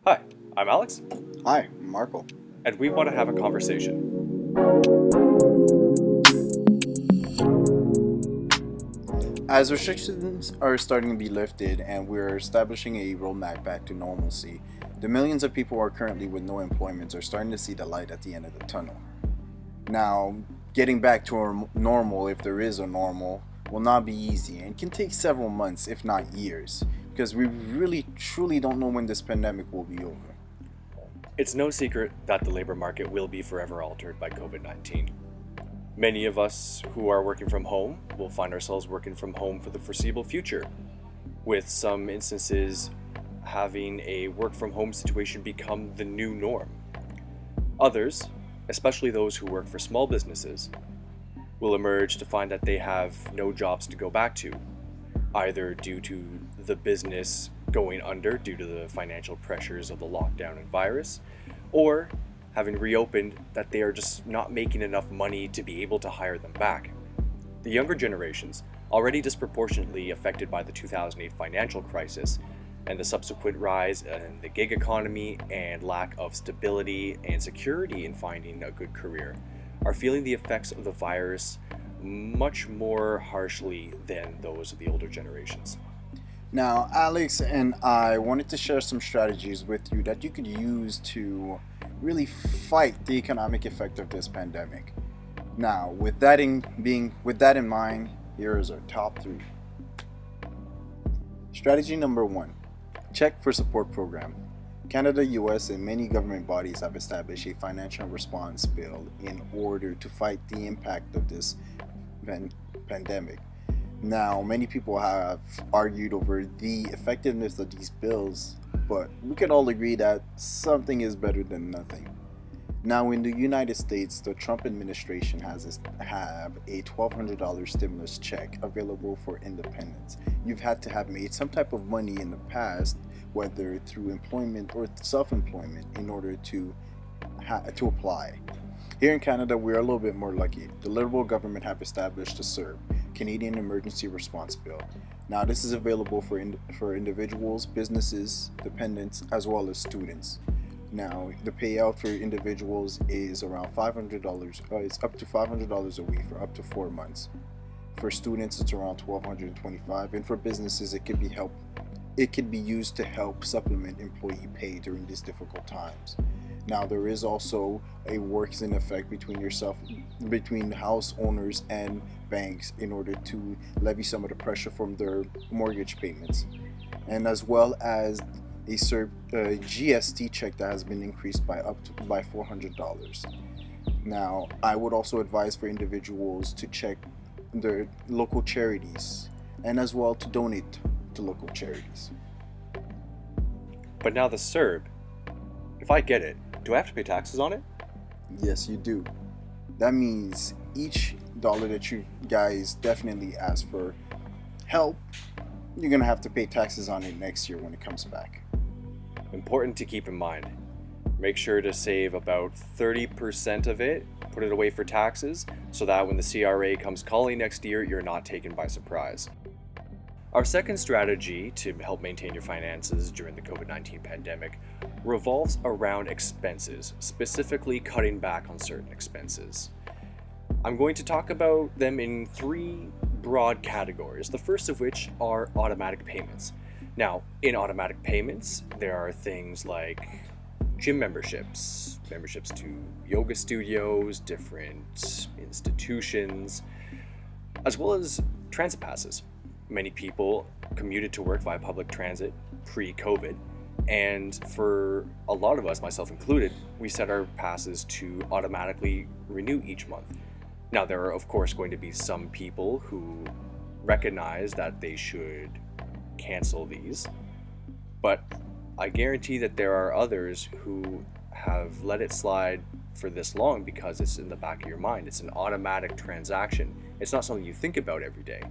Hi, I'm Alex, Hi, Marco. and we want to have a conversation. As restrictions are starting to be lifted and we're establishing a roadmap back to normalcy, the millions of people who are currently with no employment are starting to see the light at the end of the tunnel. Now, getting back to our normal, if there is a normal, will not be easy and can take several months, if not years, because we really truly don't know when this pandemic will be over. It's no secret that the labor market will be forever altered by COVID-19. Many of us who are working from home will find ourselves working from home for the foreseeable future, with some instances having a work from home situation become the new norm. Others, especially those who work for small businesses, will emerge to find that they have no jobs to go back to, either due to the business going under due to the financial pressures of the lockdown and virus, or having reopened that they are just not making enough money to be able to hire them back. The younger generations, already disproportionately affected by the 2008 financial crisis and the subsequent rise in the gig economy and lack of stability and security in finding a good career, are feeling the effects of the virus much more harshly than those of the older generations. Now, Alex and I wanted to share some strategies with you that you could use to really fight the economic effect of this pandemic. Now, with that in mind, here is our top 3. Strategy number 1: check for support program. Canada, US, and many government bodies have established a financial response bill in order to fight the impact of this pandemic. Now, many people have argued over the effectiveness of these bills, but we can all agree that something is better than nothing. Now, in the United States, the Trump administration have a $1,200 stimulus check available for independents. You've had to have made some type of money in the past, whether through employment or self-employment, in order to apply. Here in Canada, we're a little bit more lucky. The Liberal government have established the CERB, Canadian Emergency Response Bill. Now, this is available for individuals, businesses, dependents, as well as students. Now, the payout for individuals is around $500. It's up to $500 a week for up to 4 months. For students, it's around $1,225, and for businesses, it could be used to help supplement employee pay during these difficult times. Now, there is also a works in effect between house owners and banks in order to levy some of the pressure from their mortgage payments, and as well as a CERB GST check that has been increased by $400. Now, I would also advise for individuals to check their local charities and as well to donate to local charities. But now the CERB, if I get it, do I have to pay taxes on it? Yes, you do. That means each dollar that you guys definitely ask for help, you're gonna have to pay taxes on it next year when it comes back. Important to keep in mind. Make sure to save about 30% of it, put it away for taxes, so that when the CRA comes calling next year, you're not taken by surprise. Our second strategy to help maintain your finances during the COVID-19 pandemic revolves around expenses, specifically cutting back on certain expenses. I'm going to talk about them in 3 broad categories, the first of which are automatic payments. Now, in automatic payments, there are things like gym memberships to yoga studios, different institutions, as well as transit passes. Many people commuted to work via public transit pre-COVID, and for a lot of us, myself included, we set our passes to automatically renew each month. Now, there are of course going to be some people who recognize that they should cancel these, but I guarantee that there are others who have let it slide for this long because it's in the back of your mind. It's an automatic transaction. It's not something you think about every day.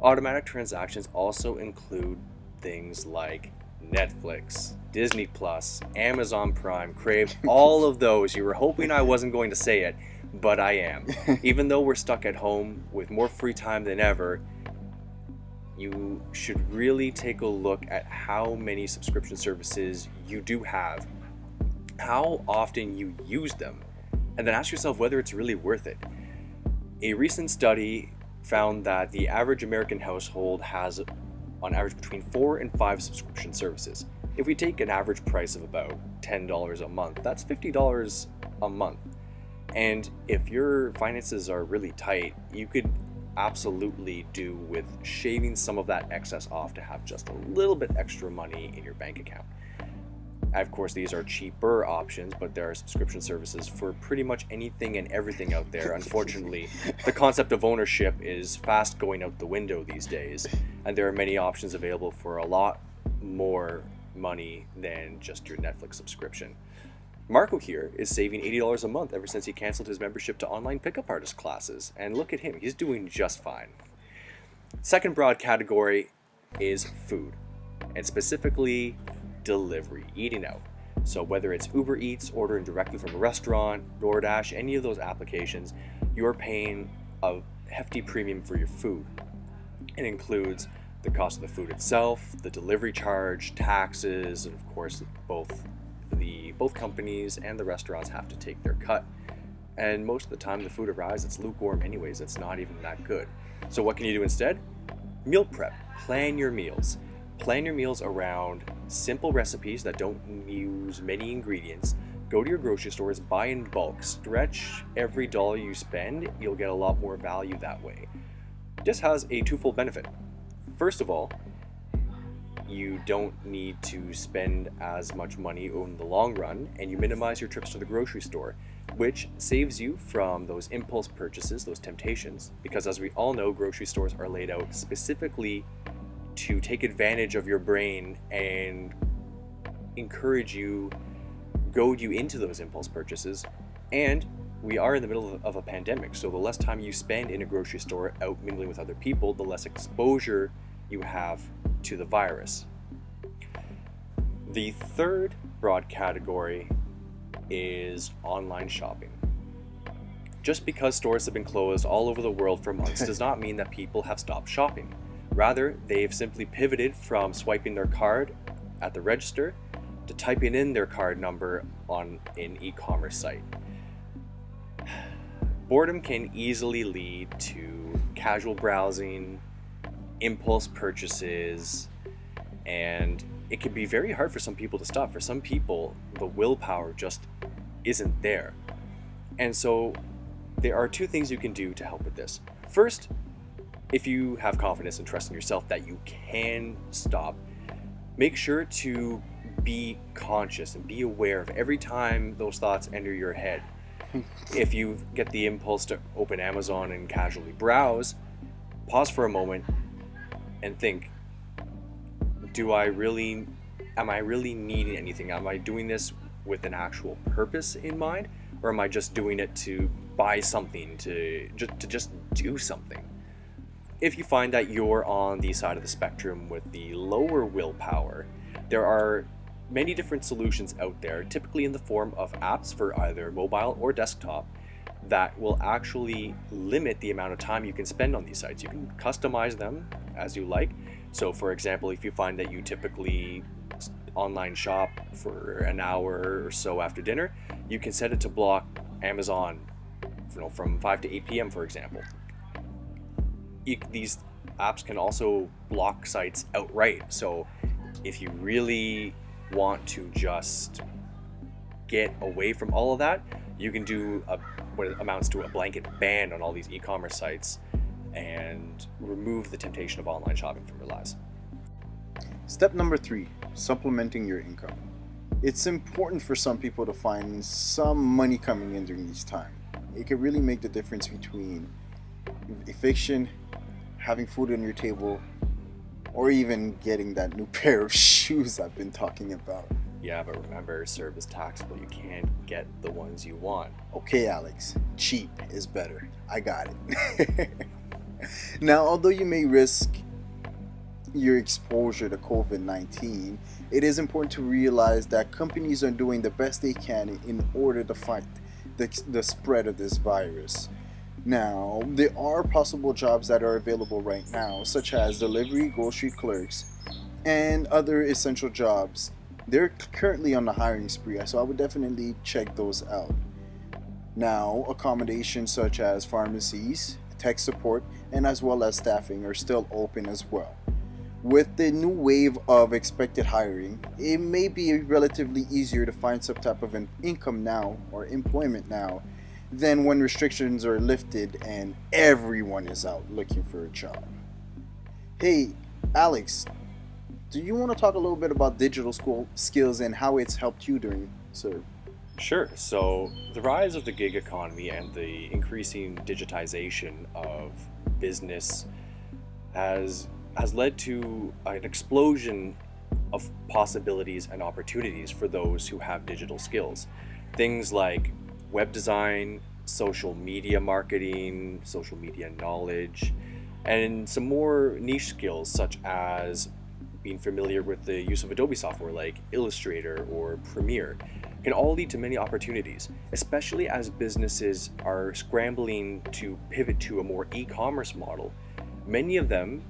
Automatic transactions also include things like Netflix, Disney Plus, Amazon Prime, Crave, all of those. You were hoping I wasn't going to say it, but I am. Even though we're stuck at home with more free time than ever, you should really take a look at how many subscription services you do have, how often you use them, and then ask yourself whether it's really worth it. A recent study found that the average American household has on average between 4 and 5 subscription services. If we take an average price of about $10 a month, that's $50 a month. And if your finances are really tight, you could absolutely do with shaving some of that excess off to have just a little bit extra money in your bank account. Of course, these are cheaper options, but there are subscription services for pretty much anything and everything out there. Unfortunately, the concept of ownership is fast going out the window these days, and there are many options available for a lot more money than just your Netflix subscription. Marco here is saving $80 a month ever since he canceled his membership to online pickup artist classes, and look at him, he's doing just fine. Second broad category is food, and specifically delivery, eating out. So whether it's Uber Eats, ordering directly from a restaurant, DoorDash, any of those applications, you're paying a hefty premium for your food. It includes the cost of the food itself, the delivery charge, taxes, and of course both companies and the restaurants have to take their cut. And most of the time the food arrives, it's lukewarm anyways, it's not even that good. So what can you do instead? Meal prep. Plan your meals. Plan your meals around simple recipes that don't use many ingredients. Go to your grocery stores, buy in bulk, stretch every dollar you spend, you'll get a lot more value that way. This has a twofold benefit. First of all, you don't need to spend as much money in the long run, and you minimize your trips to the grocery store, which saves you from those impulse purchases, those temptations, because as we all know, grocery stores are laid out specifically to take advantage of your brain and encourage you, goad you into those impulse purchases. And we are in the middle of a pandemic, so the less time you spend in a grocery store out mingling with other people, the less exposure you have to the virus. The third broad category is online shopping. Just because stores have been closed all over the world for months does not mean that people have stopped shopping. Rather, they've simply pivoted from swiping their card at the register to typing in their card number on an e-commerce site. Boredom can easily lead to casual browsing, impulse purchases, and it can be very hard for some people to stop. For some people, the willpower just isn't there. And so there are two things you can do to help with this. First, if you have confidence and trust in yourself that you can stop, make sure to be conscious and be aware of every time those thoughts enter your head. If you get the impulse to open Amazon and casually browse, pause for a moment and think, am I really needing anything? Am I doing this with an actual purpose in mind? Or am I just doing it to buy something, to just do something? If you find that you're on the side of the spectrum with the lower willpower, there are many different solutions out there, typically in the form of apps for either mobile or desktop, that will actually limit the amount of time you can spend on these sites. You can customize them as you like. So for example, if you find that you typically online shop for an hour or so after dinner, you can set it to block Amazon, from 5 to 8 p.m. for example. These apps can also block sites outright. So if you really want to just get away from all of that, you can do what amounts to a blanket ban on all these e-commerce sites and remove the temptation of online shopping from your lives. Step number 3, supplementing your income. It's important for some people to find some money coming in during this time. It can really make the difference between eviction, having food on your table, or even getting that new pair of shoes I've been talking about. Yeah, but remember, CERB is taxable. You can't get the ones you want. Okay, Alex, cheap is better. I got it. Now, although you may risk your exposure to COVID-19, it is important to realize that companies are doing the best they can in order to fight the spread of this virus. Now, there are possible jobs that are available right now, such as delivery, grocery clerks, and other essential jobs. They're currently on the hiring spree, so I would definitely check those out. Now, accommodations such as pharmacies, tech support, and as well as staffing are still open as well. With the new wave of expected hiring, it may be relatively easier to find some type of an income now or employment now than when restrictions are lifted and everyone is out looking for a job. Hey, Alex, do you want to talk a little bit about digital school skills and how it's helped you during CERB? Sure. So the rise of the gig economy and the increasing digitization of business has led to an explosion of possibilities and opportunities for those who have digital skills. Things like web design, social media marketing, social media knowledge, and some more niche skills such as being familiar with the use of Adobe software like Illustrator or Premiere can all lead to many opportunities, especially as businesses are scrambling to pivot to a more e-commerce model. Many of them,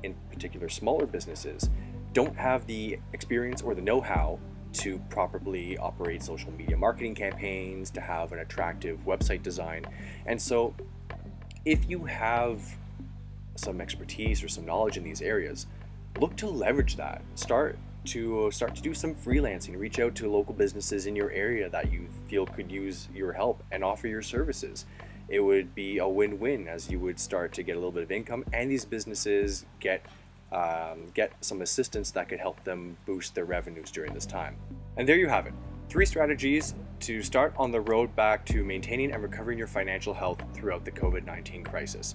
in particular smaller businesses, don't have the experience or the know-how to properly operate social media marketing campaigns, to have an attractive website design. And so if you have some expertise or some knowledge in these areas, look to leverage that. Start to do some freelancing. Reach out to local businesses in your area that you feel could use your help and offer your services. It would be a win-win, as you would start to get a little bit of income, and these businesses get some assistance that could help them boost their revenues during this time. And there you have it. 3 strategies to start on the road back to maintaining and recovering your financial health throughout the COVID-19 crisis.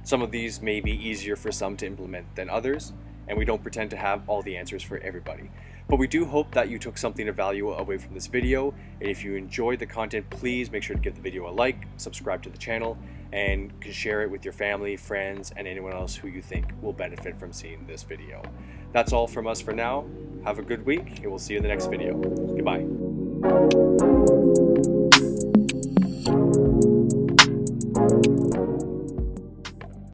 Some of these may be easier for some to implement than others, and we don't pretend to have all the answers for everybody. But we do hope that you took something of value away from this video, and if you enjoyed the content, please make sure to give the video a like, subscribe to the channel, and share it with your family, friends, and anyone else who you think will benefit from seeing this video. That's all from us for now. Have a good week, and we'll see you in the next video. Goodbye.